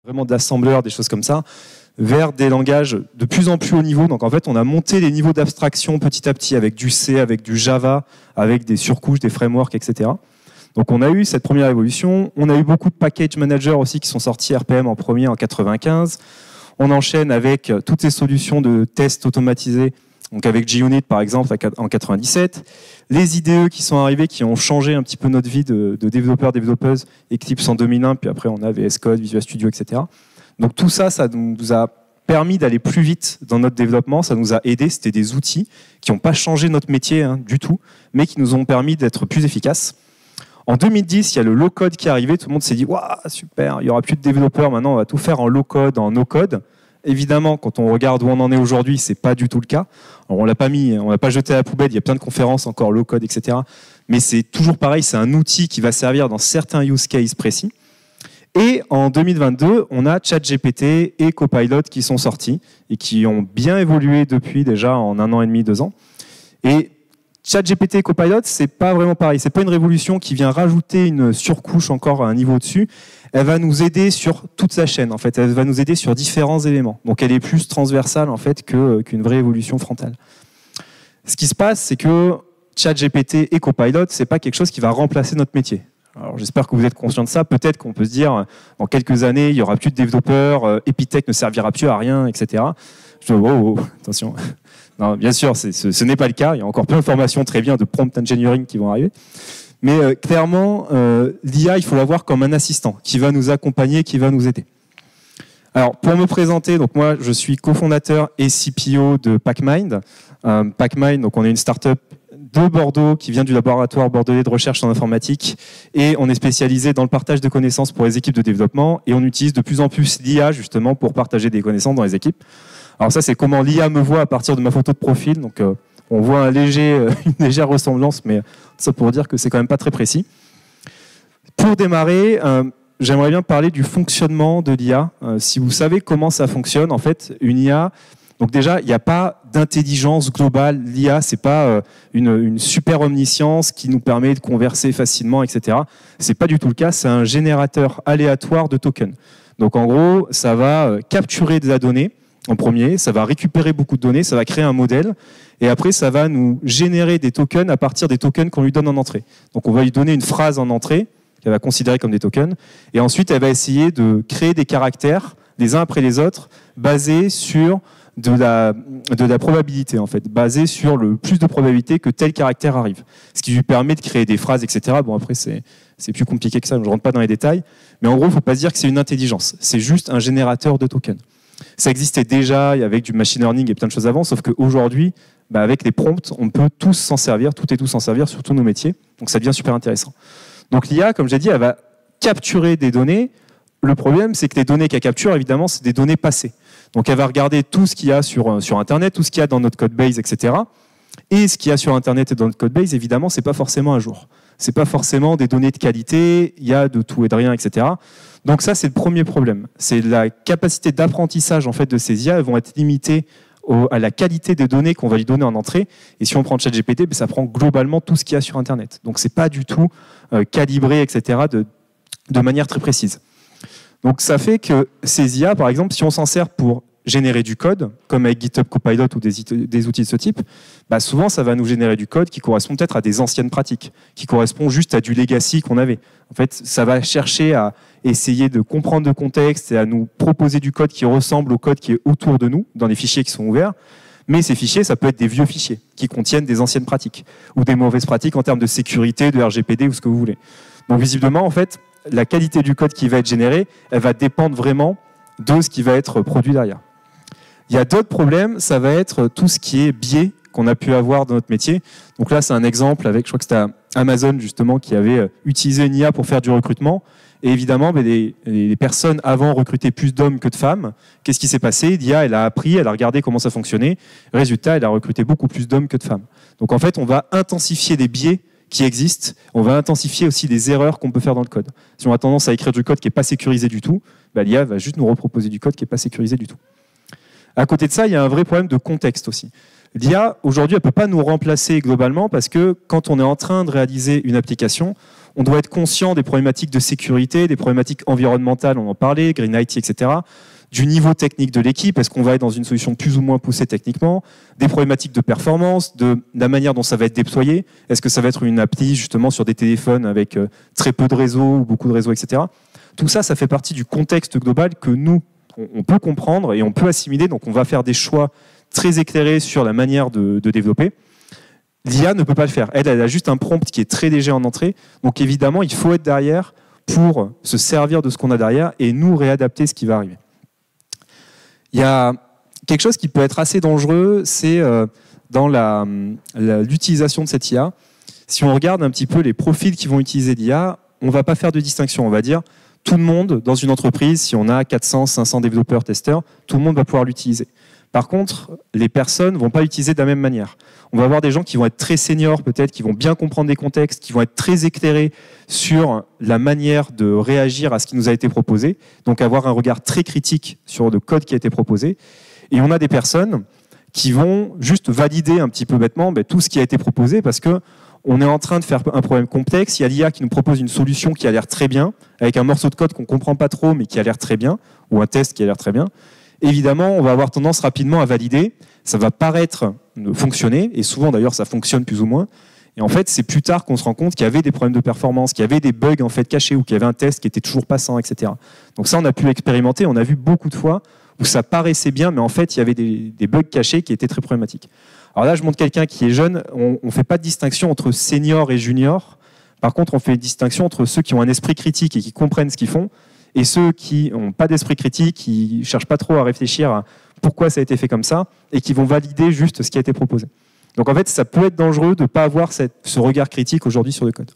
vraiment d'assembleurs, des choses comme ça, vers des langages de plus en plus haut niveau. Donc en fait, on a monté les niveaux d'abstraction petit à petit avec du C, avec du Java, avec des surcouches, des frameworks, etc. Donc on a eu cette première évolution. On a eu beaucoup de package managers aussi qui sont sortis RPM en premier en 95. On enchaîne avec toutes ces solutions de tests automatisés, donc avec JUnit par exemple en 97. Les IDE qui sont arrivés, qui ont changé un petit peu notre vie de développeurs, développeuses, Eclipse en 2001, puis après on a VS Code, Visual Studio, etc. Donc tout ça, ça nous a permis d'aller plus vite dans notre développement, ça nous a aidé, c'était des outils qui n'ont pas changé notre métier du tout, mais qui nous ont permis d'être plus efficaces. En 2010, il y a le low-code qui est arrivé, tout le monde s'est dit « Waouh, super, il n'y aura plus de développeurs, maintenant on va tout faire en low-code, en no-code ». Évidemment, quand on regarde où on en est aujourd'hui, c'est pas du tout le cas. Alors, on l'a pas jeté à la poubelle, il y a plein de conférences encore low-code, etc. Mais c'est toujours pareil, c'est un outil qui va servir dans certains use cases précis. Et en 2022, on a ChatGPT et Copilot qui sont sortis et qui ont bien évolué depuis déjà en 1 an et demi, 2 ans. Et ChatGPT et Copilot, c'est pas vraiment pareil. C'est pas une révolution qui vient rajouter une surcouche encore à un niveau au-dessus. Elle va nous aider sur toute sa chaîne, en fait. Elle va nous aider sur différents éléments. Donc, elle est plus transversale, en fait, qu'une vraie évolution frontale. Ce qui se passe, c'est que ChatGPT et Copilot, c'est pas quelque chose qui va remplacer notre métier. Alors, j'espère que vous êtes conscient de ça. Peut-être qu'on peut se dire, dans quelques années, il y aura plus de développeurs, Epitech ne servira plus à rien, etc. Attention. Non, bien sûr, ce n'est pas le cas. Il y a encore plein de formations très bien de prompt engineering qui vont arriver. Mais clairement, l'IA, il faut la voir comme un assistant qui va nous accompagner, qui va nous aider. Alors, pour me présenter, donc moi, je suis cofondateur et CPO de PackMind. PackMind, donc on est une start-up de Bordeaux qui vient du laboratoire bordelais de recherche en informatique et on est spécialisé dans le partage de connaissances pour les équipes de développement et on utilise de plus en plus l'IA justement pour partager des connaissances dans les équipes. Alors ça, c'est comment l'IA me voit à partir de ma photo de profil. Donc, on voit une légère ressemblance, mais ça pour dire que c'est quand même pas très précis. Pour démarrer, j'aimerais bien parler du fonctionnement de l'IA. Si vous savez comment ça fonctionne, en fait, une IA, donc déjà, il n'y a pas d'intelligence globale. L'IA, c'est pas une super omniscience qui nous permet de converser facilement, etc. C'est pas du tout le cas. C'est un générateur aléatoire de tokens. Donc en gros, ça va capturer de la donnée en premier, ça va récupérer beaucoup de données, ça va créer un modèle, et après ça va nous générer des tokens à partir des tokens qu'on lui donne en entrée. Donc on va lui donner une phrase en entrée, qu'elle va considérer comme des tokens, et ensuite elle va essayer de créer des caractères, les uns après les autres, basés sur de la probabilité, en fait, basés sur le plus de probabilité que tel caractère arrive. Ce qui lui permet de créer des phrases, etc. Bon, après, c'est plus compliqué que ça, je ne rentre pas dans les détails, mais en gros, il ne faut pas se dire que c'est une intelligence, c'est juste un générateur de tokens. Ça existait déjà avec du machine learning et plein de choses avant, sauf qu'aujourd'hui, avec les prompts, on peut tous s'en servir, toutes et tous s'en servir sur tous nos métiers. Donc ça devient super intéressant. Donc l'IA, comme j'ai dit, elle va capturer des données. Le problème, c'est que les données qu'elle capture, évidemment, c'est des données passées. Donc elle va regarder tout ce qu'il y a sur Internet, tout ce qu'il y a dans notre codebase, etc. Et ce qu'il y a sur Internet et dans notre codebase, évidemment, c'est pas forcément à jour. C'est pas forcément des données de qualité, il y a de tout et de rien, etc. Donc ça, c'est le premier problème. C'est la capacité d'apprentissage en fait, de ces IA, elles vont être limitées à la qualité des données qu'on va lui donner en entrée. Et si on prend ChatGPT, ça prend globalement tout ce qu'il y a sur Internet. Donc c'est pas du tout calibré, etc. de manière très précise. Donc ça fait que ces IA, par exemple, si on s'en sert pour générer du code, comme avec GitHub Copilot ou des outils de ce type, souvent ça va nous générer du code qui correspond peut-être à des anciennes pratiques, qui correspond juste à du legacy qu'on avait. En fait, ça va chercher à essayer de comprendre le contexte et à nous proposer du code qui ressemble au code qui est autour de nous, dans des fichiers qui sont ouverts. Mais ces fichiers, ça peut être des vieux fichiers qui contiennent des anciennes pratiques ou des mauvaises pratiques en termes de sécurité, de RGPD ou ce que vous voulez. Donc visiblement, en fait, la qualité du code qui va être généré, elle va dépendre vraiment de ce qui va être produit derrière. Il y a d'autres problèmes, ça va être tout ce qui est biais qu'on a pu avoir dans notre métier. Donc là, c'est un exemple avec, je crois que c'était Amazon justement, qui avait utilisé une IA pour faire du recrutement. Et évidemment, les personnes avant recrutaient plus d'hommes que de femmes. Qu'est-ce qui s'est passé? L'IA, elle a appris, elle a regardé comment ça fonctionnait. Résultat, elle a recruté beaucoup plus d'hommes que de femmes. Donc en fait, on va intensifier des biais qui existent. On va intensifier aussi des erreurs qu'on peut faire dans le code. Si on a tendance à écrire du code qui n'est pas sécurisé du tout, l'IA va juste nous reproposer du code qui n'est pas sécurisé du tout. À côté de ça, il y a un vrai problème de contexte aussi. L'IA, aujourd'hui, elle ne peut pas nous remplacer globalement parce que quand on est en train de réaliser une application, on doit être conscient des problématiques de sécurité, des problématiques environnementales, on en parlait, Green IT, etc., du niveau technique de l'équipe, est-ce qu'on va être dans une solution plus ou moins poussée techniquement, des problématiques de performance, de la manière dont ça va être déployé, est-ce que ça va être une appli justement sur des téléphones avec très peu de réseaux ou beaucoup de réseaux, etc. Tout ça, ça fait partie du contexte global que nous, on peut comprendre et on peut assimiler, donc on va faire des choix très éclairés sur la manière de développer. L'IA ne peut pas le faire. Elle a juste un prompt qui est très léger en entrée, donc évidemment, il faut être derrière pour se servir de ce qu'on a derrière et nous réadapter ce qui va arriver. Il y a quelque chose qui peut être assez dangereux, c'est dans l'utilisation de cette IA. Si on regarde un petit peu les profils qui vont utiliser l'IA, on ne va pas faire de distinction. On va dire tout le monde dans une entreprise, si on a 400, 500 développeurs, testeurs, tout le monde va pouvoir l'utiliser. Par contre, les personnes ne vont pas l'utiliser de la même manière. On va avoir des gens qui vont être très seniors, peut-être, qui vont bien comprendre les contextes, qui vont être très éclairés sur la manière de réagir à ce qui nous a été proposé, donc avoir un regard très critique sur le code qui a été proposé. Et on a des personnes qui vont juste valider un petit peu bêtement tout ce qui a été proposé parce que on est en train de faire un problème complexe. Il y a l'IA qui nous propose une solution qui a l'air très bien, avec un morceau de code qu'on ne comprend pas trop, mais qui a l'air très bien, ou un test qui a l'air très bien. Évidemment, on va avoir tendance rapidement à valider. Ça va paraître fonctionner, et souvent d'ailleurs ça fonctionne plus ou moins. Et en fait, c'est plus tard qu'on se rend compte qu'il y avait des problèmes de performance, qu'il y avait des bugs en fait cachés, ou qu'il y avait un test qui était toujours passant, etc. Donc ça, on a pu l'expérimenter. On a vu beaucoup de fois où ça paraissait bien, mais en fait, il y avait des bugs cachés qui étaient très problématiques. Alors là, je montre quelqu'un qui est jeune. On ne fait pas de distinction entre senior et junior. Par contre, on fait une distinction entre ceux qui ont un esprit critique et qui comprennent ce qu'ils font, et ceux qui n'ont pas d'esprit critique, qui ne cherchent pas trop à réfléchir à pourquoi ça a été fait comme ça, et qui vont valider juste ce qui a été proposé. Donc en fait, ça peut être dangereux de ne pas avoir ce regard critique aujourd'hui sur le code.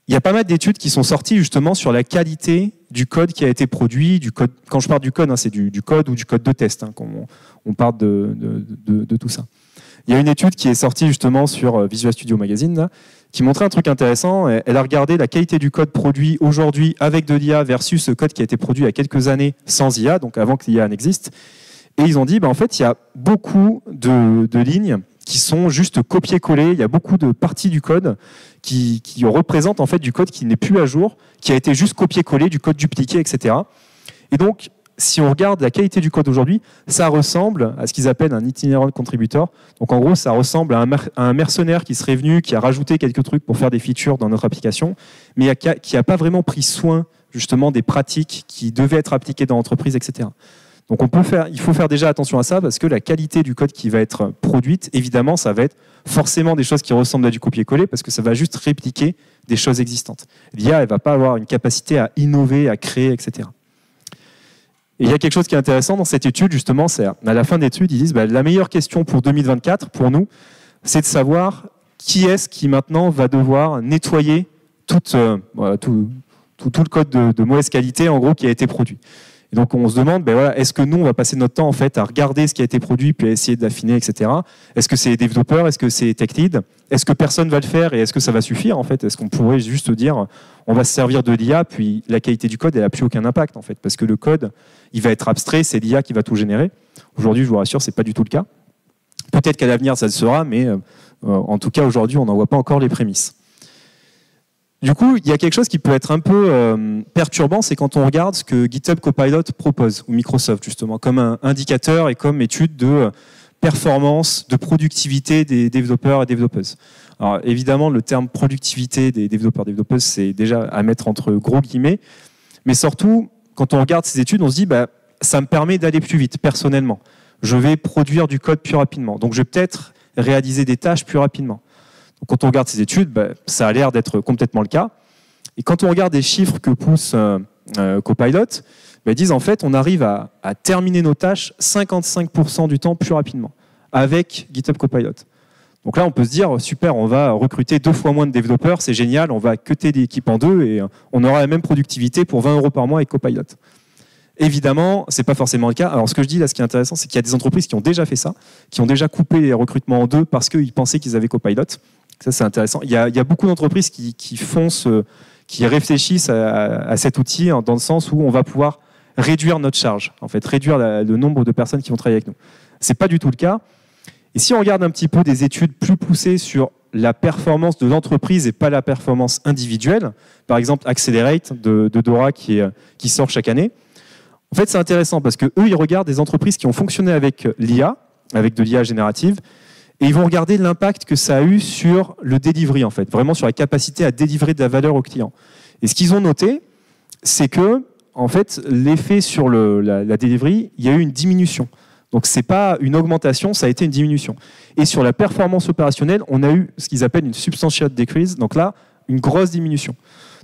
Il y a pas mal d'études qui sont sorties justement sur la qualité du code qui a été produit. Du code, quand je parle du code, c'est du code ou du code de test, quand on parle de tout ça. Il y a une étude qui est sortie justement sur Visual Studio Magazine, là, qui montrait un truc intéressant. Elle a regardé la qualité du code produit aujourd'hui avec de l'IA versus le code qui a été produit il y a quelques années sans IA, donc avant que l'IA n'existe. Et ils ont dit, en fait, il y a beaucoup de lignes qui sont juste copier-coller. Il y a beaucoup de parties du code qui représentent en fait du code qui n'est plus à jour, qui a été juste copier-coller, du code dupliqué, etc. Et donc, si on regarde la qualité du code aujourd'hui, ça ressemble à ce qu'ils appellent un itinerant contributor. Donc en gros, ça ressemble à un mercenaire qui serait venu, qui a rajouté quelques trucs pour faire des features dans notre application, mais qui n'a pas vraiment pris soin justement des pratiques qui devaient être appliquées dans l'entreprise, etc. Donc il faut faire déjà attention à ça parce que la qualité du code qui va être produite, évidemment, ça va être forcément des choses qui ressemblent à du copier-coller parce que ça va juste répliquer des choses existantes. L'IA, elle ne va pas avoir une capacité à innover, à créer, etc. Et il y a quelque chose qui est intéressant dans cette étude, justement, c'est à la fin de l'étude, ils disent la meilleure question pour 2024, pour nous, c'est de savoir qui est-ce qui maintenant va devoir nettoyer tout le code de mauvaise qualité, en gros, qui a été produit. Et donc on se demande, est-ce que nous, on va passer notre temps en fait à regarder ce qui a été produit, puis à essayer d'affiner, etc. Est-ce que c'est les développeurs, est-ce que c'est les tech leads, est-ce que personne va le faire et est-ce que ça va suffire en fait? Est-ce qu'on pourrait juste dire, on va se servir de l'IA, puis la qualité du code, elle n'a plus aucun impact en fait, parce que le code, il va être abstrait, c'est l'IA qui va tout générer. Aujourd'hui, je vous rassure, c'est pas du tout le cas. Peut-être qu'à l'avenir, ça le sera, mais en tout cas, aujourd'hui, on n'en voit pas encore les prémices. Du coup, il y a quelque chose qui peut être un peu perturbant, c'est quand on regarde ce que GitHub Copilot propose, ou Microsoft justement, comme un indicateur et comme étude de performance, de productivité des développeurs et développeuses. Alors évidemment, le terme productivité des développeurs et développeuses, c'est déjà à mettre entre gros guillemets, mais surtout, quand on regarde ces études, on se dit, ça me permet d'aller plus vite, personnellement. Je vais produire du code plus rapidement, donc je vais peut-être réaliser des tâches plus rapidement. Quand on regarde ces études, ça a l'air d'être complètement le cas. Et quand on regarde les chiffres que pousse Copilot, ils disent en fait on arrive à terminer nos tâches 55% du temps plus rapidement avec GitHub Copilot. Donc là, on peut se dire super, on va recruter 2 fois moins de développeurs, c'est génial, on va cutter l'équipe en 2 et on aura la même productivité pour 20 € par mois avec Copilot. Évidemment, ce n'est pas forcément le cas. Alors ce que je dis là, ce qui est intéressant, c'est qu'il y a des entreprises qui ont déjà fait ça, qui ont déjà coupé les recrutements en 2 parce qu'ils pensaient qu'ils avaient Copilot. Ça, c'est intéressant. Il y a beaucoup d'entreprises qui réfléchissent à cet outil dans le sens où on va pouvoir réduire notre charge, en fait, réduire le nombre de personnes qui vont travailler avec nous. Ce n'est pas du tout le cas. Et si on regarde un petit peu des études plus poussées sur la performance de l'entreprise et pas la performance individuelle, par exemple Accelerate de Dora qui sort chaque année, en fait c'est intéressant parce qu'eux ils regardent des entreprises qui ont fonctionné avec l'IA, avec de l'IA générative, et ils vont regarder l'impact que ça a eu sur le delivery en fait, vraiment sur la capacité à délivrer de la valeur aux clients. Et ce qu'ils ont noté, c'est que en fait l'effet sur la delivery, il y a eu une diminution. Donc ce n'est pas une augmentation, ça a été une diminution. Et sur la performance opérationnelle, on a eu ce qu'ils appellent une substantial decrease, donc là, une grosse diminution.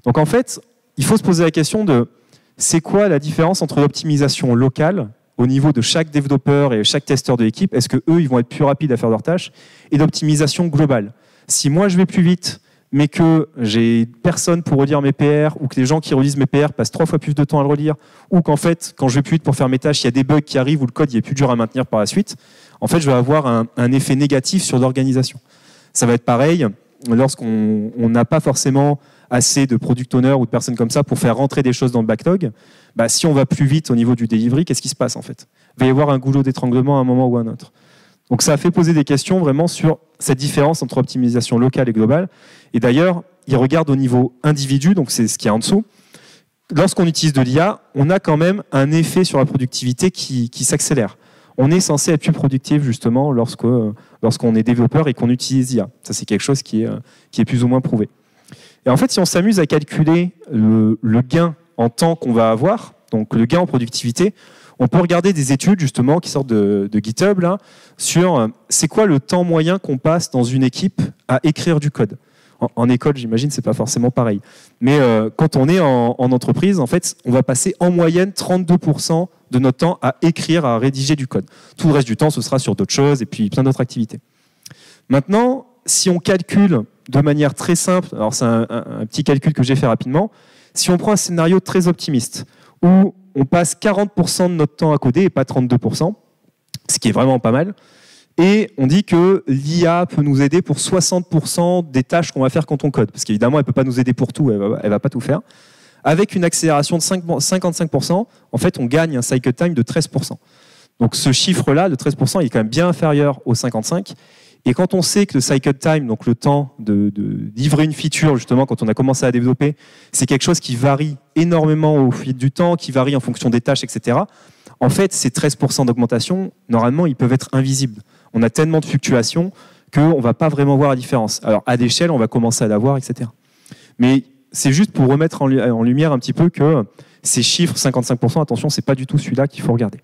Donc en fait, il faut se poser la question de c'est quoi la différence entre l'optimisation locale au niveau de chaque développeur et chaque testeur de l'équipe, est-ce qu'eux, ils vont être plus rapides à faire leurs tâches, et l'optimisation globale. Si moi, je vais plus vite, mais que j'ai personne pour relire mes PR, ou que les gens qui relisent mes PR passent 3 fois plus de temps à le relire, ou qu'en fait, quand je vais plus vite pour faire mes tâches, il y a des bugs qui arrivent ou le code il est plus dur à maintenir par la suite, en fait, je vais avoir un effet négatif sur l'organisation. Ça va être pareil lorsqu'on n'a pas forcément assez de product owners ou de personnes comme ça pour faire rentrer des choses dans le backlog. Bah, si on va plus vite au niveau du delivery, qu'est-ce qui se passe en fait ? Il va y avoir un goulot d'étranglement à un moment ou à un autre. Donc ça a fait poser des questions vraiment sur cette différence entre optimisation locale et globale. Et d'ailleurs, ils regardent au niveau individu, donc c'est ce qui est en dessous. Lorsqu'on utilise de l'IA, on a quand même un effet sur la productivité qui s'accélère. On est censé être plus productif justement lorsqu'on est développeur et qu'on utilise l'IA. Ça, c'est quelque chose qui est plus ou moins prouvé. Et en fait, si on s'amuse à calculer le gain en temps qu'on va avoir, donc le gain en productivité, on peut regarder des études justement qui sortent de GitHub là, sur c'est quoi le temps moyen qu'on passe dans une équipe à écrire du code. En école, j'imagine, c'est pas forcément pareil. Mais quand on est en entreprise, en fait, on va passer en moyenne 32% de notre temps à écrire, à rédiger du code. Tout le reste du temps, ce sera sur d'autres choses et puis plein d'autres activités. Maintenant, si on calcule de manière très simple, alors c'est un petit calcul que j'ai fait rapidement, si on prend un scénario très optimiste, où on passe 40% de notre temps à coder et pas 32%, ce qui est vraiment pas mal, et on dit que l'IA peut nous aider pour 60% des tâches qu'on va faire quand on code, parce qu'évidemment, elle ne peut pas nous aider pour tout, elle ne va pas tout faire. Avec une accélération de 55%, en fait, on gagne un cycle time de 13%. Donc ce chiffre-là, de 13%, il est quand même bien inférieur au 55%. Et quand on sait que le cycle time, donc le temps de livrer une feature, justement, quand on a commencé à développer, c'est quelque chose qui varie énormément au fil du temps, qui varie en fonction des tâches, etc. En fait, ces 13% d'augmentation, normalement, ils peuvent être invisibles. On a tellement de fluctuations qu'on ne va pas vraiment voir la différence. Alors, à l'échelle, on va commencer à la voir, etc. Mais c'est juste pour remettre en lumière un petit peu que ces chiffres, 55%, attention, ce n'est pas du tout celui-là qu'il faut regarder.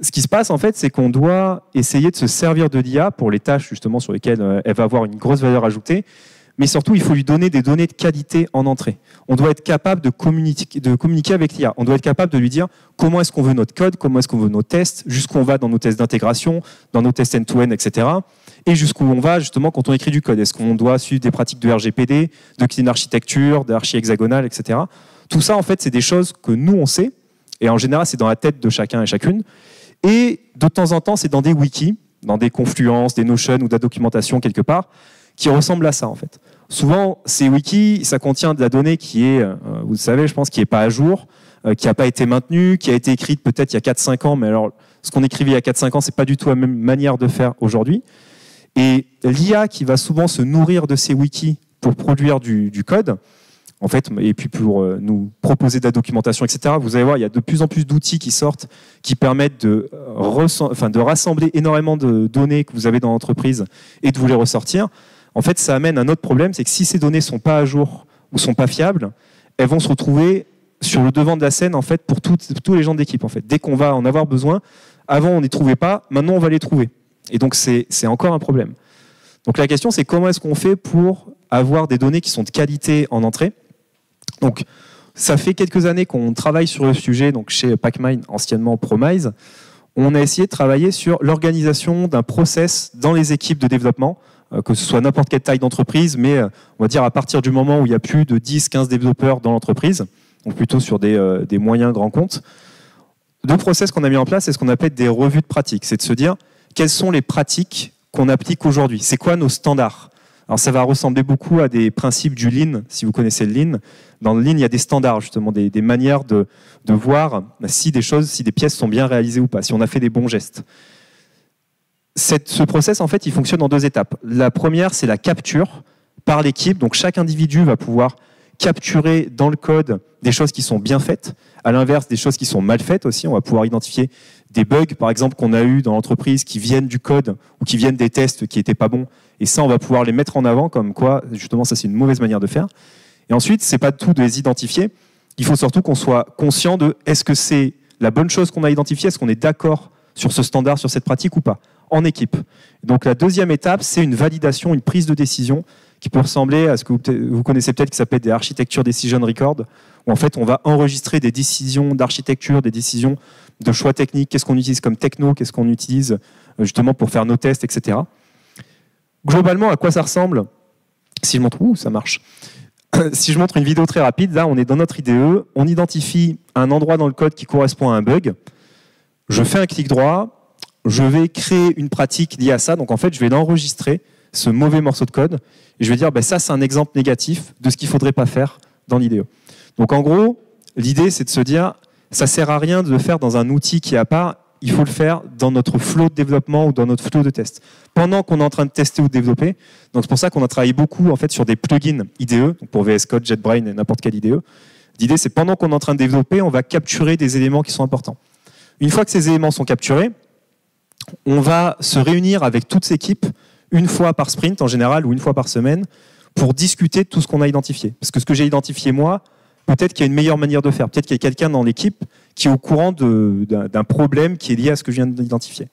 Ce qui se passe, en fait, c'est qu'on doit essayer de se servir de l'IA pour les tâches, justement, sur lesquelles elle va avoir une grosse valeur ajoutée. Mais surtout, il faut lui donner des données de qualité en entrée. On doit être capable de communiquer avec l'IA. On doit être capable de lui dire comment est-ce qu'on veut notre code, comment est-ce qu'on veut nos tests, jusqu'où on va dans nos tests d'intégration, dans nos tests end-to-end, etc. Et jusqu'où on va, justement, quand on écrit du code. Est-ce qu'on doit suivre des pratiques de RGPD, de clean architecture, d'archi-hexagonal, etc. Tout ça, en fait, c'est des choses que nous, on sait. Et en général, c'est dans la tête de chacun et chacune. Et de temps en temps, c'est dans des wikis, dans des Confluence, des Notion ou de la documentation quelque part, qui ressemble à ça en fait. Souvent, ces wikis, ça contient de la donnée qui est, vous le savez, je pense, qui n'est pas à jour, qui n'a pas été maintenue, qui a été écrite peut-être il y a 4-5 ans, mais alors ce qu'on écrivait il y a 4-5 ans, c'est pas du tout la même manière de faire aujourd'hui. Et l'IA qui va souvent se nourrir de ces wikis pour produire du code, en fait, et puis pour nous proposer de la documentation, etc. Vous allez voir, il y a de plus en plus d'outils qui sortent, qui permettent de rassembler énormément de données que vous avez dans l'entreprise et de vous les ressortir. En fait, ça amène un autre problème, c'est que si ces données ne sont pas à jour ou ne sont pas fiables, elles vont se retrouver sur le devant de la scène en fait, pour tous les gens d'équipe. En fait. Dès qu'on va en avoir besoin, avant on ne les trouvait pas, maintenant on va les trouver. Et donc c'est encore un problème. Donc la question, c'est comment est-ce qu'on fait pour avoir des données qui sont de qualité en entrée. Donc, ça fait quelques années qu'on travaille sur le sujet, donc chez Pacmind, anciennement Promise. On a essayé de travailler sur l'organisation d'un process dans les équipes de développement, que ce soit n'importe quelle taille d'entreprise, mais on va dire à partir du moment où il y a plus de 10-15 développeurs dans l'entreprise, donc plutôt sur des moyens grands comptes. Le process qu'on a mis en place, c'est ce qu'on appelle des revues de pratiques. C'est de se dire quelles sont les pratiques qu'on applique aujourd'hui. C'est quoi nos standards ? Alors ça va ressembler beaucoup à des principes du Lean, si vous connaissez le Lean. Dans le Lean, il y a des standards, justement, des manières de voir si des pièces sont bien réalisées ou pas, si on a fait des bons gestes. ce process, en fait, il fonctionne en 2 étapes. La première, c'est la capture par l'équipe. Donc, chaque individu va pouvoir capturer dans le code des choses qui sont bien faites. À l'inverse, des choses qui sont mal faites aussi. On va pouvoir identifier des bugs, par exemple, qu'on a eu dans l'entreprise qui viennent du code ou qui viennent des tests qui n'étaient pas bons. Et ça, on va pouvoir les mettre en avant comme quoi, justement, ça, c'est une mauvaise manière de faire. Et ensuite, c'est pas tout de les identifier. Il faut surtout qu'on soit conscient de est-ce que c'est la bonne chose qu'on a identifiée, est-ce qu'on est d'accord sur ce standard, sur cette pratique ou pas, en équipe. Donc la deuxième étape, c'est une validation, une prise de décision qui peut ressembler à ce que vous connaissez peut-être qui s'appelle des Architecture Decision Record, où en fait on va enregistrer des décisions d'architecture, des décisions de choix techniques, qu'est-ce qu'on utilise comme techno, qu'est-ce qu'on utilise justement pour faire nos tests, etc. Globalement, à quoi ça ressemble? Si je montre, ça marche. Si je montre une vidéo très rapide, là on est dans notre IDE, on identifie un endroit dans le code qui correspond à un bug, je fais un clic droit, je vais créer une pratique liée à ça, donc en fait je vais l'enregistrer, ce mauvais morceau de code, et je vais dire ça c'est un exemple négatif de ce qu'il ne faudrait pas faire dans l'IDE. Donc en gros, l'idée c'est de se dire, ça ne sert à rien de le faire dans un outil qui est à part, il faut le faire dans notre flow de développement ou dans notre flow de test. Pendant qu'on est en train de tester ou de développer, donc c'est pour ça qu'on a travaillé beaucoup en fait sur des plugins IDE, donc pour VS Code, JetBrains et n'importe quel IDE. L'idée c'est pendant qu'on est en train de développer, on va capturer des éléments qui sont importants. Une fois que ces éléments sont capturés, on va se réunir avec toute l'équipe une fois par sprint en général ou une fois par semaine pour discuter de tout ce qu'on a identifié. Parce que ce que j'ai identifié moi, peut-être qu'il y a une meilleure manière de faire. Peut-être qu'il y a quelqu'un dans l'équipe qui est au courant d'un problème qui est lié à ce que je viens d'identifier.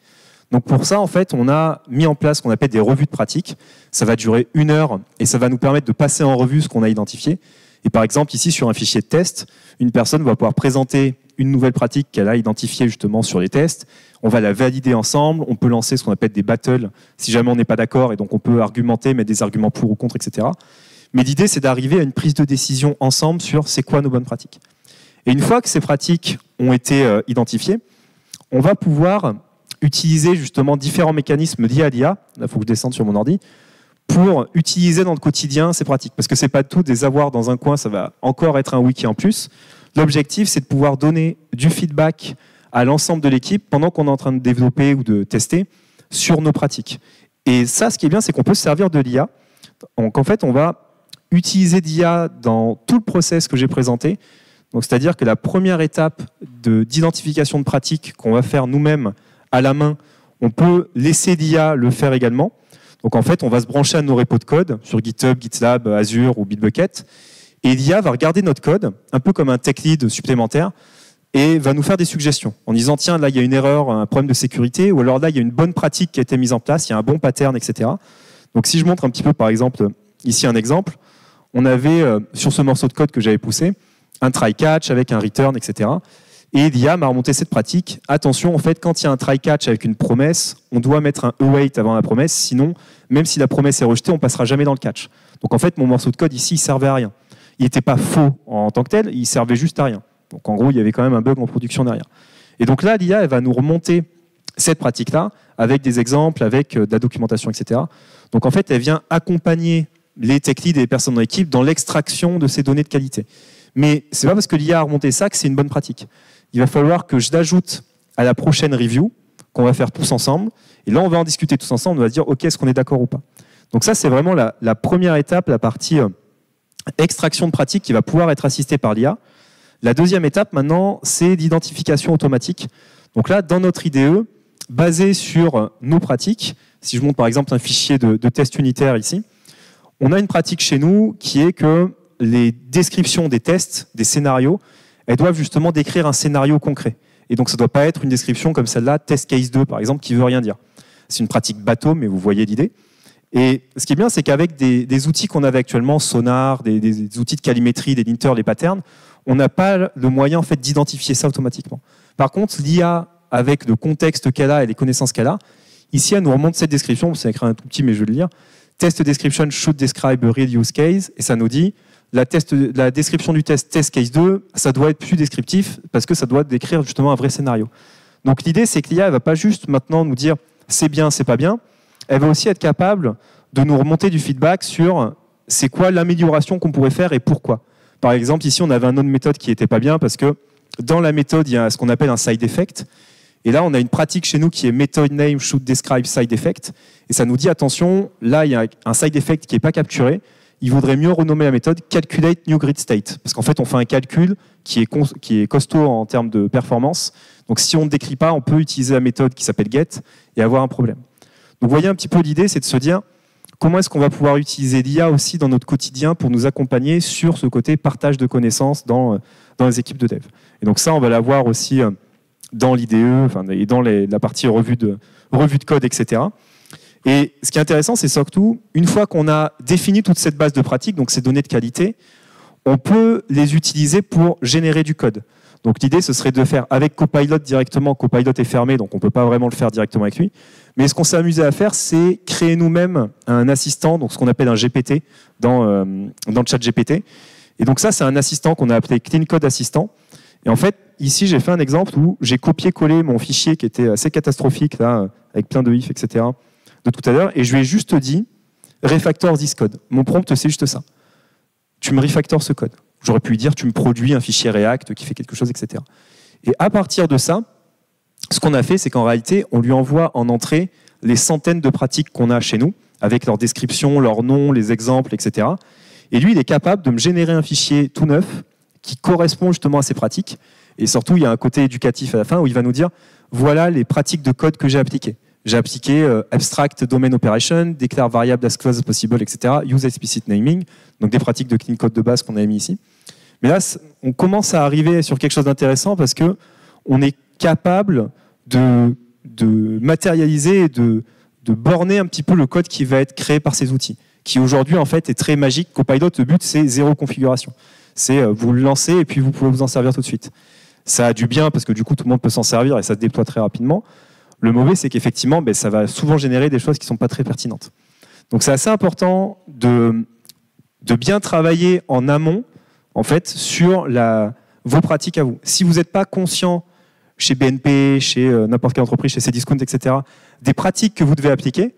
Donc pour ça, en fait, on a mis en place ce qu'on appelle des revues de pratique. Ça va durer 1 heure et ça va nous permettre de passer en revue ce qu'on a identifié. Et par exemple, ici, sur un fichier de test, une personne va pouvoir présenter une nouvelle pratique qu'elle a identifiée justement sur les tests. On va la valider ensemble. On peut lancer ce qu'on appelle des battles si jamais on n'est pas d'accord. Et donc, on peut argumenter, mettre des arguments pour ou contre, etc. Mais l'idée, c'est d'arriver à une prise de décision ensemble sur c'est quoi nos bonnes pratiques. Et une fois que ces pratiques ont été identifiées, on va pouvoir utiliser justement différents mécanismes liés à l'IA. Là, il faut que je descende sur mon ordi pour utiliser dans le quotidien ces pratiques. Parce que ce n'est pas tout des avoirs dans un coin, ça va encore être un wiki en plus. L'objectif, c'est de pouvoir donner du feedback à l'ensemble de l'équipe pendant qu'on est en train de développer ou de tester sur nos pratiques. Et ça, ce qui est bien, c'est qu'on peut se servir de l'IA. Donc en fait, on va utiliser l'IA dans tout le process que j'ai présenté. Donc, c'est-à-dire que la première étape d'identification de pratiques qu'on va faire nous-mêmes à la main, on peut laisser l'IA le faire également. Donc en fait, on va se brancher à nos repos de code sur GitHub, GitLab, Azure ou Bitbucket. Et l'IA va regarder notre code, un peu comme un tech lead supplémentaire, et va nous faire des suggestions en disant tiens, là, il y a une erreur, un problème de sécurité, ou alors là, il y a une bonne pratique qui a été mise en place, il y a un bon pattern, etc. Donc si je montre un petit peu, par exemple, ici un exemple, on avait sur ce morceau de code que j'avais poussé, un try-catch avec un return, etc. Et l'IA m'a remonté cette pratique. Attention, en fait, quand il y a un try-catch avec une promesse, on doit mettre un await avant la promesse, sinon, même si la promesse est rejetée, on ne passera jamais dans le catch. Donc en fait, mon morceau de code ici, il ne servait à rien. Il n'était pas faux en tant que tel, il servait juste à rien. Donc en gros, il y avait quand même un bug en production derrière. Et donc là, l'IA, elle va nous remonter cette pratique-là avec des exemples, avec de la documentation, etc. Donc en fait, elle vient accompagner les tech leads et les personnes dans l'équipe dans l'extraction de ces données de qualité. Mais ce n'est pas parce que l'IA a remonté ça que c'est une bonne pratique. Il va falloir que je l'ajoute à la prochaine review qu'on va faire tous ensemble. Et là, on va en discuter tous ensemble. On va se dire, OK, est-ce qu'on est d'accord ou pas? Donc ça, c'est vraiment la première étape, la partie extraction de pratique qui va pouvoir être assistée par l'IA. La deuxième étape, maintenant, c'est l'identification automatique. Donc là, dans notre IDE, basé sur nos pratiques, si je montre par exemple un fichier de test unitaire ici, on a une pratique chez nous qui est que les descriptions des tests, des scénarios, elles doivent justement décrire un scénario concret. Et donc, ça ne doit pas être une description comme celle-là, test case 2 par exemple, qui ne veut rien dire. C'est une pratique bateau, mais vous voyez l'idée. Et ce qui est bien, c'est qu'avec des outils qu'on avait actuellement, Sonar, des outils de calimétrie, des linters, les patterns, on n'a pas le moyen en fait, d'identifier ça automatiquement. Par contre, l'IA, avec le contexte qu'elle a et les connaissances qu'elle a, ici, elle nous remonte cette description, c'est écrit un tout petit, mais je vais le lire. Test description should describe a real use case, et ça nous dit la description du test case 2, ça doit être plus descriptif parce que ça doit décrire justement un vrai scénario. Donc l'idée, c'est que l'IA ne va pas juste maintenant nous dire c'est bien, c'est pas bien, elle va aussi être capable de nous remonter du feedback sur c'est quoi l'amélioration qu'on pourrait faire et pourquoi. Par exemple, ici, on avait un nom de méthode qui n'était pas bien parce que dans la méthode, il y a ce qu'on appelle un side effect. Et là, on a une pratique chez nous qui est method name should describe side effect. Et ça nous dit, attention, là, il y a un side effect qui n'est pas capturé. Il vaudrait mieux renommer la méthode calculate new grid state. Parce qu'en fait, on fait un calcul qui est costaud en termes de performance. Donc, si on ne décrit pas, on peut utiliser la méthode qui s'appelle get et avoir un problème. Donc, vous voyez un petit peu l'idée, c'est de se dire comment est-ce qu'on va pouvoir utiliser l'IA aussi dans notre quotidien pour nous accompagner sur ce côté partage de connaissances dans les équipes de dev. Et donc ça, on va l'avoir aussi dans l'IDE, et dans la partie revue de code, etc. Et ce qui est intéressant, c'est surtout, une fois qu'on a défini toute cette base de pratique, donc ces données de qualité, on peut les utiliser pour générer du code. Donc l'idée, ce serait de faire avec Copilot directement. Copilot est fermé, donc on ne peut pas vraiment le faire directement avec lui. Mais ce qu'on s'est amusé à faire, c'est créer nous-mêmes un assistant, donc ce qu'on appelle un GPT dans le chat GPT. Et donc ça, c'est un assistant qu'on a appelé Clean Code Assistant. Et en fait, ici, j'ai fait un exemple où j'ai copié-collé mon fichier qui était assez catastrophique, là, avec plein de ifs, etc., de tout à l'heure, et je lui ai juste dit « refactor this code ». Mon prompt, c'est juste ça. Tu me refactors ce code. J'aurais pu lui dire « tu me produis un fichier React qui fait quelque chose, etc. » Et à partir de ça, ce qu'on a fait, c'est qu'en réalité, on lui envoie en entrée les centaines de pratiques qu'on a chez nous, avec leur description, leur nom, les exemples, etc. Et lui, il est capable de me générer un fichier tout neuf qui correspond justement à ces pratiques. Et surtout, il y a un côté éducatif à la fin où il va nous dire voilà les pratiques de code que j'ai appliquées. J'ai appliqué abstract domain operation, declare variable as close as possible, etc. Use explicit naming, donc des pratiques de clean code de base qu'on a mis ici. Mais là, on commence à arriver sur quelque chose d'intéressant parce que on est capable de matérialiser et de borner un petit peu le code qui va être créé par ces outils, qui aujourd'hui en fait est très magique. Copilot, le but c'est zéro configuration. C'est vous le lancez et puis vous pouvez vous en servir tout de suite. Ça a du bien parce que du coup tout le monde peut s'en servir et ça se déploie très rapidement. Le mauvais, c'est qu'effectivement, ça va souvent générer des choses qui ne sont pas très pertinentes. Donc c'est assez important de bien travailler en amont en fait, sur vos pratiques à vous. Si vous n'êtes pas conscient chez BNP, chez n'importe quelle entreprise, chez Cdiscount, etc., des pratiques que vous devez appliquer,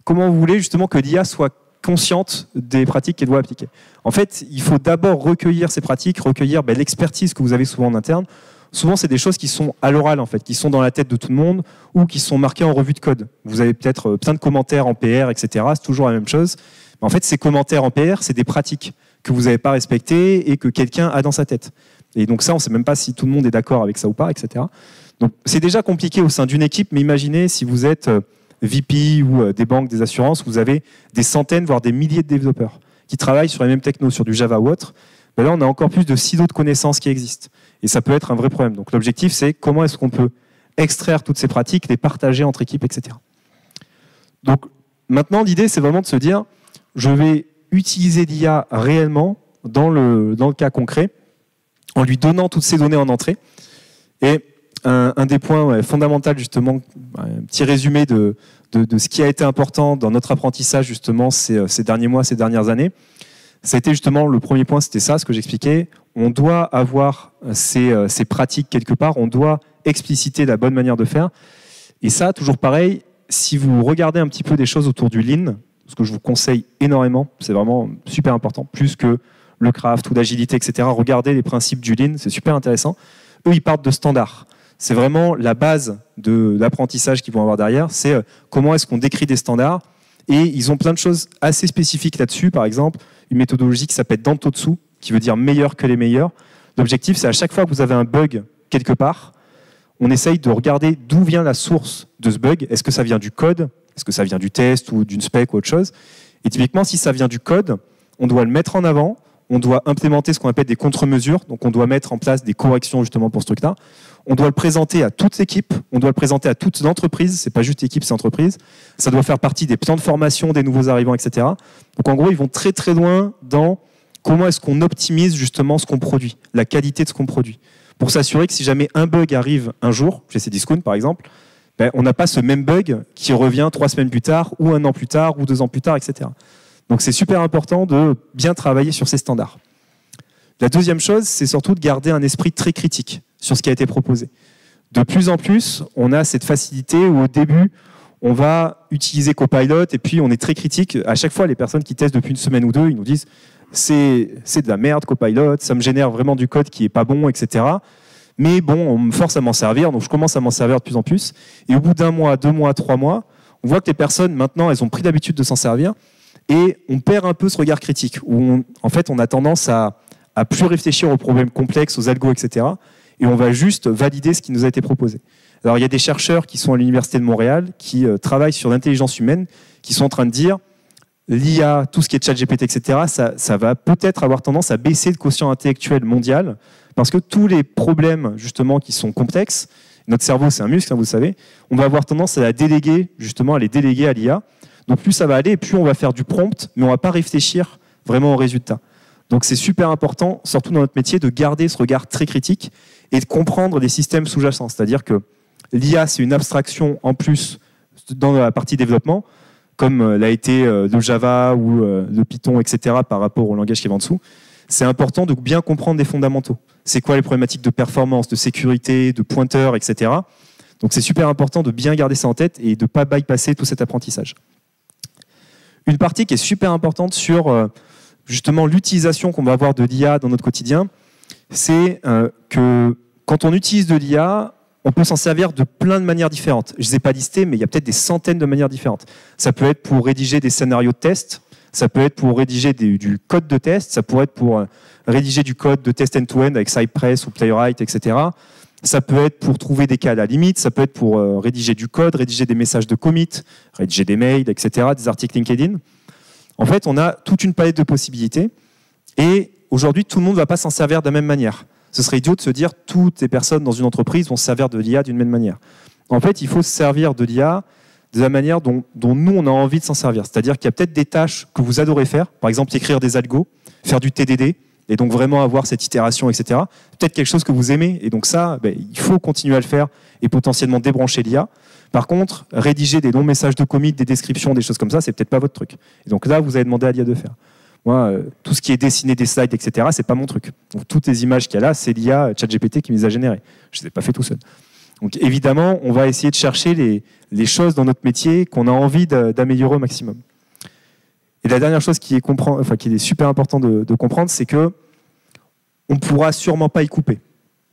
comment vous voulez justement que l'IA soit consciente des pratiques qu'elle doit appliquer? En fait, il faut d'abord recueillir ces pratiques, recueillir l'expertise que vous avez souvent en interne. Souvent, c'est des choses qui sont à l'oral, en fait, qui sont dans la tête de tout le monde ou qui sont marquées en revue de code. Vous avez peut-être plein de commentaires en PR, etc. C'est toujours la même chose. Mais en fait, ces commentaires en PR, c'est des pratiques que vous n'avez pas respectées et que quelqu'un a dans sa tête. Et donc ça, on ne sait même pas si tout le monde est d'accord avec ça ou pas, etc. Donc c'est déjà compliqué au sein d'une équipe, mais imaginez si vous êtes VP ou des banques, des assurances, vous avez des centaines, voire des milliers de développeurs qui travaillent sur les mêmes technos, sur du Java ou autre. Ben là, on a encore plus de silos de connaissances qui existent. Et ça peut être un vrai problème. Donc l'objectif, c'est comment est-ce qu'on peut extraire toutes ces pratiques, les partager entre équipes, etc. Donc maintenant, l'idée, c'est vraiment de se dire, je vais utiliser l'IA réellement dans le cas concret, en lui donnant toutes ces données en entrée. Et un des points fondamentaux, justement, un petit résumé de ce qui a été important dans notre apprentissage, justement, ces derniers mois, ces dernières années, ça a été justement le premier point, c'était ça, ce que j'expliquais. On doit avoir ces pratiques quelque part, on doit expliciter la bonne manière de faire. Et ça, toujours pareil, si vous regardez un petit peu des choses autour du Lean, ce que je vous conseille énormément, c'est vraiment super important, plus que le craft ou l'agilité, etc. Regardez les principes du Lean, c'est super intéressant. Eux, ils partent de standards. C'est vraiment la base de l'apprentissage qu'ils vont avoir derrière, c'est comment est-ce qu'on décrit des standards. Et ils ont plein de choses assez spécifiques là-dessus. Par exemple, une méthodologie qui s'appelle Dantotsu, qui veut dire meilleur que les meilleurs. L'objectif, c'est à chaque fois que vous avez un bug quelque part, on essaye de regarder d'où vient la source de ce bug. Est-ce que ça vient du code? Est-ce que ça vient du test ou d'une spec ou autre chose? Et typiquement, si ça vient du code, on doit le mettre en avant, on doit implémenter ce qu'on appelle des contre-mesures, donc on doit mettre en place des corrections justement pour ce truc-là. On doit le présenter à toute l'équipe, on doit le présenter à toute l'entreprise, c'est pas juste équipe, c'est entreprise. Ça doit faire partie des plans de formation des nouveaux arrivants, etc. Donc en gros, ils vont très très loin dans comment est-ce qu'on optimise justement ce qu'on produit, la qualité de ce qu'on produit, pour s'assurer que si jamais un bug arrive un jour, chez Cdiscount par exemple, on n'a pas ce même bug qui revient 3 semaines plus tard, ou 1 an plus tard, ou 2 ans plus tard, etc. Donc c'est super important de bien travailler sur ces standards. La deuxième chose, c'est surtout de garder un esprit très critique sur ce qui a été proposé. De plus en plus, on a cette facilité où au début, on va utiliser Copilot et puis on est très critique. À chaque fois, les personnes qui testent depuis 1 semaine ou 2, ils nous disent c'est de la merde Copilot, ça me génère vraiment du code qui n'est pas bon, etc. Mais bon, on me force à m'en servir, donc je commence à m'en servir de plus en plus. Et au bout d'1 mois, 2 mois, 3 mois, on voit que les personnes, maintenant, elles ont pris l'habitude de s'en servir et on perd un peu ce regard critique, où en fait, on a tendance à plus réfléchir aux problèmes complexes, aux algos, etc. Et on va juste valider ce qui nous a été proposé. Alors, il y a des chercheurs qui sont à l'Université de Montréal, qui travaillent sur l'intelligence humaine, qui sont en train de dire l'IA, tout ce qui est ChatGPT, etc., ça va peut-être avoir tendance à baisser le quotient intellectuel mondial, parce que tous les problèmes, justement, qui sont complexes, notre cerveau, c'est un muscle, hein, vous le savez, on va avoir tendance à les déléguer à l'IA. Donc, plus ça va aller, plus on va faire du prompt, mais on ne va pas réfléchir vraiment aux résultats. Donc, c'est super important, surtout dans notre métier, de garder ce regard très critique et de comprendre les systèmes sous-jacents. C'est-à-dire que l'IA, c'est une abstraction en plus dans la partie développement, comme l'a été le Java ou le Python, etc., par rapport au langage qui va en dessous. C'est important de bien comprendre les fondamentaux. C'est quoi les problématiques de performance, de sécurité, de pointeurs, etc. Donc c'est super important de bien garder ça en tête et de ne pas bypasser tout cet apprentissage. Une partie qui est super importante sur justement l'utilisation qu'on va avoir de l'IA dans notre quotidien, c'est que quand on utilise de l'IA, on peut s'en servir de plein de manières différentes. Je ne les ai pas listées, mais il y a peut-être des centaines de manières différentes. Ça peut être pour rédiger des scénarios de test, ça peut être pour rédiger du code de test, ça pourrait être pour rédiger du code de test end-to-end avec Cypress ou Playwright, etc. Ça peut être pour trouver des cas à la limite, ça peut être pour rédiger du code, rédiger des messages de commit, rédiger des mails, etc., des articles LinkedIn. En fait, on a toute une palette de possibilités et aujourd'hui, tout le monde ne va pas s'en servir de la même manière. Ce serait idiot de se dire toutes les personnes dans une entreprise vont se servir de l'IA d'une même manière. En fait, il faut se servir de l'IA de la manière dont nous, on a envie de s'en servir. C'est-à-dire qu'il y a peut-être des tâches que vous adorez faire, par exemple écrire des algos, faire du TDD, et donc vraiment avoir cette itération, etc. Peut-être quelque chose que vous aimez, et donc ça, il faut continuer à le faire et potentiellement débrancher l'IA. Par contre, rédiger des longs messages de commit, des descriptions, des choses comme ça, c'est peut-être pas votre truc. Et donc là, vous avez demandé à l'IA de faire. Moi, tout ce qui est dessiner des slides, etc., c'est pas mon truc. Donc, toutes les images qu'il y a là, c'est l'IA ChatGPT qui me les a générées. Je ne les ai pas fait tout seul. Donc évidemment, on va essayer de chercher les choses dans notre métier qu'on a envie d'améliorer au maximum. Et la dernière chose qui est super important de comprendre, c'est que on ne pourra sûrement pas y couper.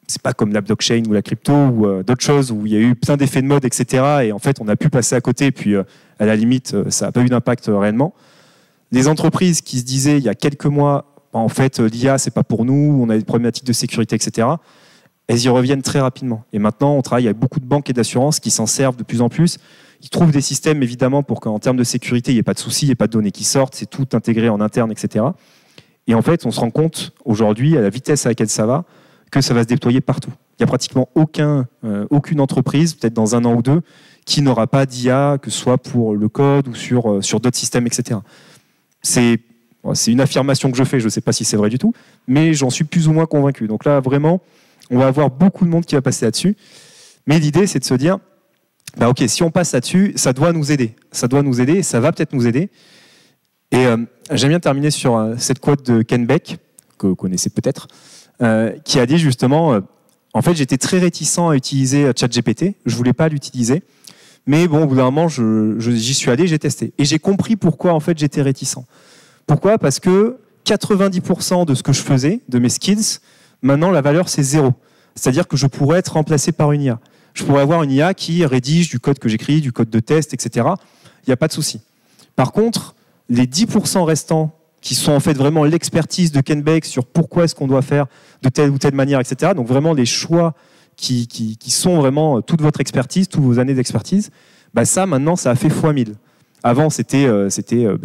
C'est pas comme la blockchain ou la crypto ou d'autres choses où il y a eu plein d'effets de mode, etc. Et en fait, on a pu passer à côté, et puis à la limite, ça n'a pas eu d'impact réellement. Les entreprises qui se disaient il y a quelques mois, en fait, l'IA, c'est pas pour nous, on a des problématiques de sécurité, etc., elles y reviennent très rapidement. Et maintenant, on travaille avec beaucoup de banques et d'assurances qui s'en servent de plus en plus. Ils trouvent des systèmes, évidemment, pour qu'en termes de sécurité, il n'y ait pas de soucis, il n'y ait pas de données qui sortent, c'est tout intégré en interne, etc. Et en fait, on se rend compte aujourd'hui, à la vitesse à laquelle ça va, que ça va se déployer partout. Il n'y a pratiquement aucune entreprise, peut-être dans 1 an ou 2, qui n'aura pas d'IA, que ce soit pour le code ou sur d'autres systèmes, etc. C'est une affirmation que je fais, je ne sais pas si c'est vrai du tout, mais j'en suis plus ou moins convaincu. Donc là, vraiment, on va avoir beaucoup de monde qui va passer là-dessus. Mais l'idée, c'est de se dire, ok, si on passe là-dessus, ça doit nous aider. Ça doit nous aider, ça va peut-être nous aider. Et j'aime bien terminer sur cette quote de Ken Beck, que vous connaissez peut-être, qui a dit justement, en fait, j'étais très réticent à utiliser ChatGPT, je ne voulais pas l'utiliser. Mais bon, au bout d'un moment, j'y suis allé, j'ai testé. Et j'ai compris pourquoi, en fait, j'étais réticent. Pourquoi ? Parce que 90% de ce que je faisais, de mes skills, maintenant, la valeur, c'est 0. C'est-à-dire que je pourrais être remplacé par une IA. Je pourrais avoir une IA qui rédige du code que j'écris, du code de test, etc. Il n'y a pas de souci. Par contre, les 10% restants, qui sont en fait vraiment l'expertise de Ken Beck sur pourquoi est-ce qu'on doit faire de telle ou telle manière, etc. Donc vraiment les choix qui sont vraiment toute votre expertise, toutes vos années d'expertise, ça maintenant, ça a fait x1000. Avant, c'était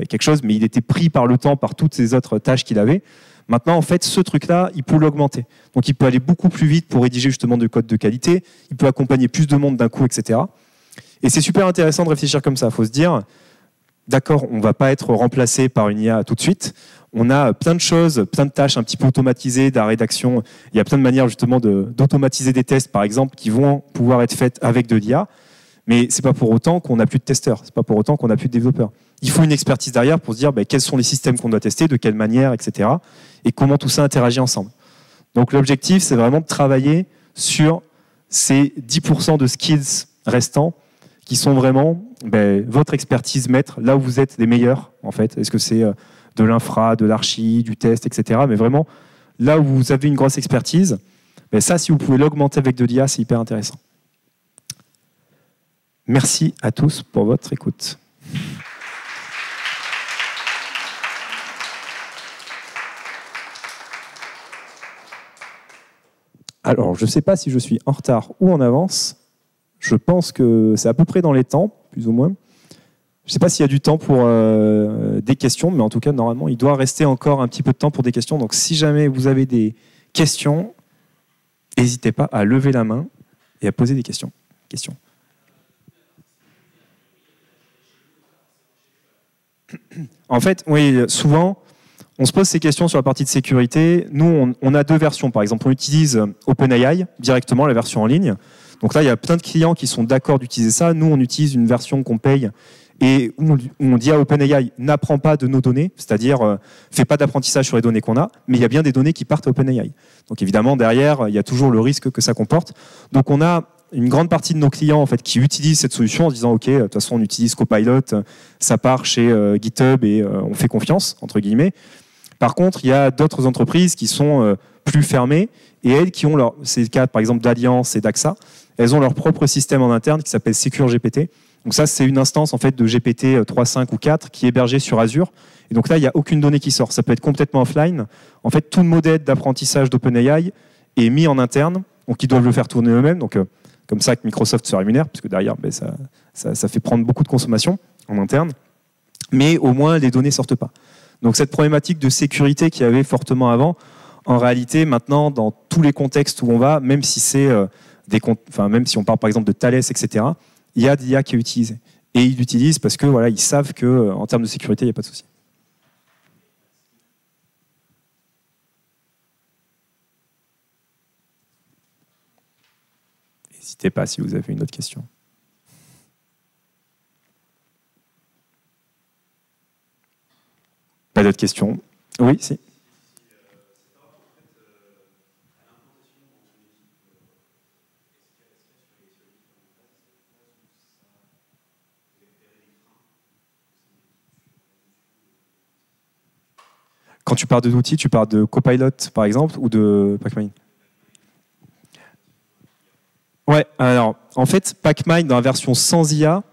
quelque chose, mais il était pris par le temps, par toutes ces autres tâches qu'il avait. Maintenant, en fait, ce truc-là, il peut l'augmenter. Donc, il peut aller beaucoup plus vite pour rédiger justement du code de qualité. Il peut accompagner plus de monde d'un coup, etc. Et c'est super intéressant de réfléchir comme ça. Il faut se dire, d'accord, on ne va pas être remplacé par une IA tout de suite. On a plein de choses, plein de tâches un petit peu automatisées, de la rédaction. Il y a plein de manières justement d'automatiser des tests, par exemple, qui vont pouvoir être faites avec de l'IA. Mais ce n'est pas pour autant qu'on n'a plus de testeurs, ce n'est pas pour autant qu'on n'a plus de développeurs. Il faut une expertise derrière pour se dire quels sont les systèmes qu'on doit tester, de quelle manière, etc. Et comment tout ça interagit ensemble. Donc l'objectif, c'est vraiment de travailler sur ces 10% de skills restants qui sont vraiment votre expertise maître, là où vous êtes les meilleurs, en fait. Est-ce que c'est de l'infra, de l'archi, du test, etc. Mais vraiment, là où vous avez une grosse expertise, Mais ça, si vous pouvez l'augmenter avec de l'IA, c'est hyper intéressant. Merci à tous pour votre écoute. Alors, je ne sais pas si je suis en retard ou en avance. Je pense que c'est à peu près dans les temps, plus ou moins. Je ne sais pas s'il y a du temps pour des questions, mais en tout cas, normalement, il doit rester encore un petit peu de temps pour des questions. Donc, si jamais vous avez des questions, n'hésitez pas à lever la main et à poser des questions. En fait, oui, souvent, on se pose ces questions sur la partie de sécurité. Nous, on a deux versions. Par exemple, on utilise OpenAI directement, la version en ligne. Donc là, il y a plein de clients qui sont d'accord d'utiliser ça. Nous, on utilise une version qu'on paye et où on dit à OpenAI, n'apprends pas de nos données, c'est-à-dire fais pas d'apprentissage sur les données qu'on a, mais il y a bien des données qui partent à OpenAI. Donc évidemment, derrière, il y a toujours le risque que ça comporte. Donc on a une grande partie de nos clients en fait, qui utilisent cette solution en se disant « Ok, de toute façon, on utilise Copilot, ça part chez GitHub et on fait confiance, entre guillemets. » Par contre, il y a d'autres entreprises qui sont plus fermées et elles qui ont leur... C'est le cas par exemple d'Allianz et d'AXA. Elles ont leur propre système en interne qui s'appelle SecureGPT. Donc ça, c'est une instance en fait, de GPT 3.5 ou 4 qui est hébergée sur Azure. Et donc là, il n'y a aucune donnée qui sort. Ça peut être complètement offline. En fait, tout le modèle d'apprentissage d'OpenAI est mis en interne. Donc ils doivent le faire tourner eux-mêmes. Donc comme ça que Microsoft se rémunère, puisque derrière, ben, ça fait prendre beaucoup de consommation en interne. Mais au moins, les données ne sortent pas. Donc cette problématique de sécurité qu'il y avait fortement avant, en réalité, maintenant, dans tous les contextes où on va, même si c'est même si on parle par exemple de Thales, etc., il y a de l'IA qui est utilisée. Et ils l'utilisent parce que voilà, ils savent qu'en termes de sécurité, il n'y a pas de souci. N'hésitez pas si vous avez une autre question. Pas d'autres questions? Oui, si. Quand tu parles d'outils, tu parles de Copilot, par exemple, ou de Pacmind? Ouais, alors, en fait, Pacmind, dans la version sans IA,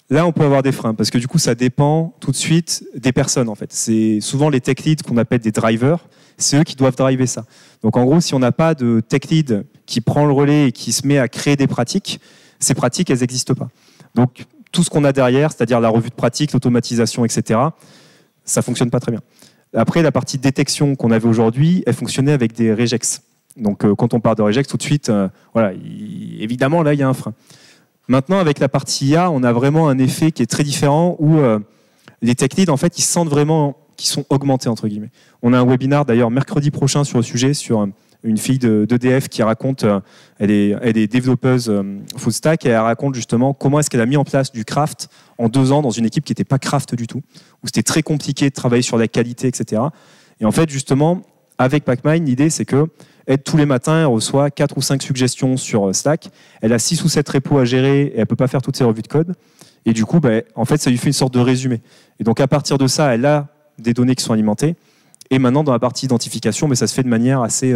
là, on peut avoir des freins, parce que du coup, ça dépend tout de suite des personnes, en fait. C'est souvent les tech leads qu'on appelle des drivers, c'est eux qui doivent driver ça. Donc, en gros, si on n'a pas de tech lead qui prend le relais et qui se met à créer des pratiques, ces pratiques, elles n'existent pas. Donc, tout ce qu'on a derrière, c'est-à-dire la revue de pratique, l'automatisation, etc., ça ne fonctionne pas très bien. Après, la partie détection qu'on avait aujourd'hui, elle fonctionnait avec des regex. Donc, quand on parle de regex, tout de suite, voilà, évidemment, là, il y a un frein. Maintenant, avec la partie IA, on a vraiment un effet qui est très différent où les tech leads, en fait, ils sentent vraiment qu'ils sont augmentés, entre guillemets. On a un webinar, d'ailleurs, mercredi prochain sur le sujet, sur une fille d'EDF qui raconte, elle est développeuse full stack, et elle raconte justement comment est-ce qu'elle a mis en place du craft en 2 ans dans une équipe qui n'était pas craft du tout, où c'était très compliqué de travailler sur la qualité, etc. Et en fait, justement, avec Pacmind, l'idée, c'est que tous les matins, elle reçoit 4 ou 5 suggestions sur Slack. Elle a 6 ou 7 repos à gérer et elle ne peut pas faire toutes ses revues de code. Et du coup, en fait, ça lui fait une sorte de résumé. Et donc, à partir de ça, elle a des données qui sont alimentées. Et maintenant, dans la partie identification, ça se fait de manière assez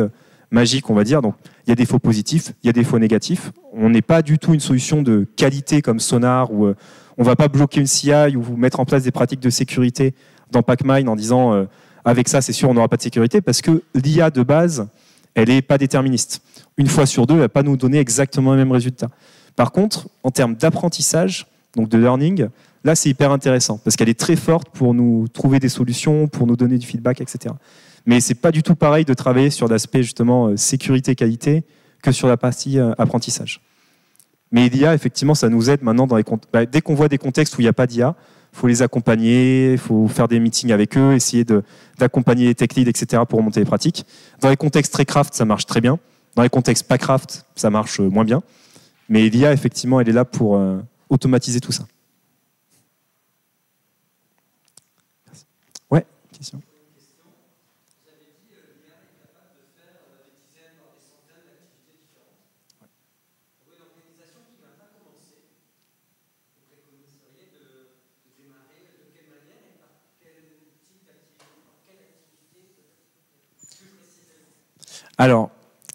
magique, on va dire. Donc, il y a des faux positifs, il y a des faux négatifs. On n'est pas du tout une solution de qualité comme Sonar, où on ne va pas bloquer une CI ou mettre en place des pratiques de sécurité dans Pacmind en disant avec ça, c'est sûr, on n'aura pas de sécurité, parce que l'IA de base, elle n'est pas déterministe. Une fois sur deux, elle ne va pas nous donner exactement les mêmes résultats. Par contre, en termes d'apprentissage, donc de learning, là, c'est hyper intéressant, parce qu'elle est très forte pour nous trouver des solutions, pour nous donner du feedback, etc. Mais ce n'est pas du tout pareil de travailler sur l'aspect, justement, sécurité-qualité que sur la partie apprentissage. Mais l'IA, effectivement, ça nous aide maintenant, dès qu'on voit des contextes où il n'y a pas d'IA, il faut les accompagner, il faut faire des meetings avec eux, essayer d'accompagner les tech leads, etc. pour remonter les pratiques. Dans les contextes très craft, ça marche très bien. Dans les contextes pas craft, ça marche moins bien. Mais l'IA, effectivement, elle est là pour automatiser tout ça. Merci. Ouais, question. Alors,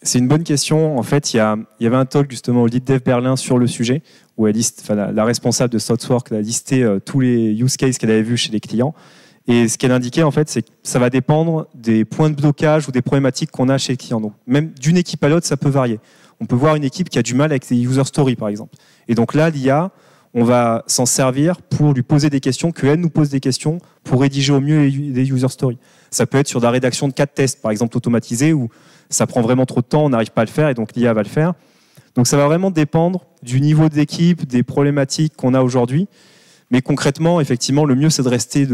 C'est une bonne question. En fait, il y avait un talk justement au Lead Dev Berlin sur le sujet, où la responsable de Thoughtworks a listé tous les use cases qu'elle avait vus chez les clients. Et ce qu'elle indiquait, en fait, c'est que ça va dépendre des points de blocage ou des problématiques qu'on a chez les clients. Donc, même d'une équipe à l'autre, ça peut varier. On peut voir une équipe qui a du mal avec les user stories, par exemple. Et donc là, l'IA, on va s'en servir pour lui poser des questions, qu'elle nous pose des questions pour rédiger au mieux les user stories. Ça peut être sur la rédaction de cas de tests, par exemple, automatisés, où ça prend vraiment trop de temps, on n'arrive pas à le faire, et donc l'IA va le faire. Donc ça va vraiment dépendre du niveau d'équipe, des problématiques qu'on a aujourd'hui. Mais concrètement, effectivement, le mieux, c'est de rester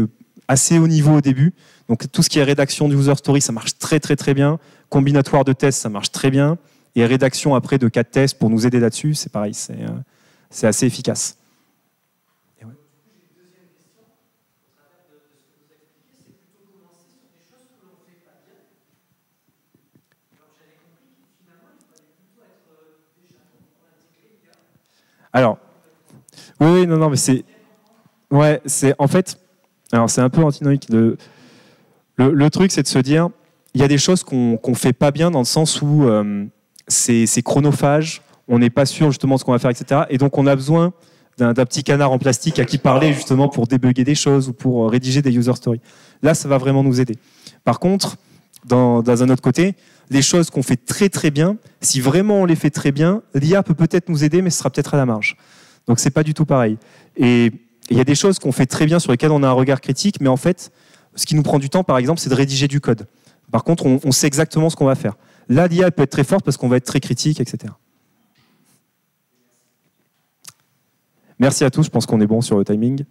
assez haut niveau au début. Donc tout ce qui est rédaction de user story, ça marche très très très bien. Combinatoire de tests, ça marche très bien. Et rédaction après de cas de tests pour nous aider là-dessus, c'est pareil, c'est assez efficace. Et ouais. Alors, oui, non, mais c'est en fait, alors c'est un peu antinomique. Le truc, c'est de se dire, il y a des choses qu'on fait pas bien dans le sens où c'est chronophage, on n'est pas sûr justement de ce qu'on va faire, etc. Et donc on a besoin d'un petit canard en plastique à qui parler justement pour débugger des choses ou pour rédiger des user stories. Là, ça va vraiment nous aider. Par contre, dans un autre côté, les choses qu'on fait très très bien, si vraiment on les fait très bien, l'IA peut peut-être nous aider, mais ce sera peut-être à la marge. Donc c'est pas du tout pareil. Et il y a des choses qu'on fait très bien sur lesquelles on a un regard critique, mais en fait, ce qui nous prend du temps, par exemple, c'est de rédiger du code. Par contre, on sait exactement ce qu'on va faire. Là, l'IA peut être très forte parce qu'on va être très critique, etc. Merci à tous, je pense qu'on est bon sur le timing.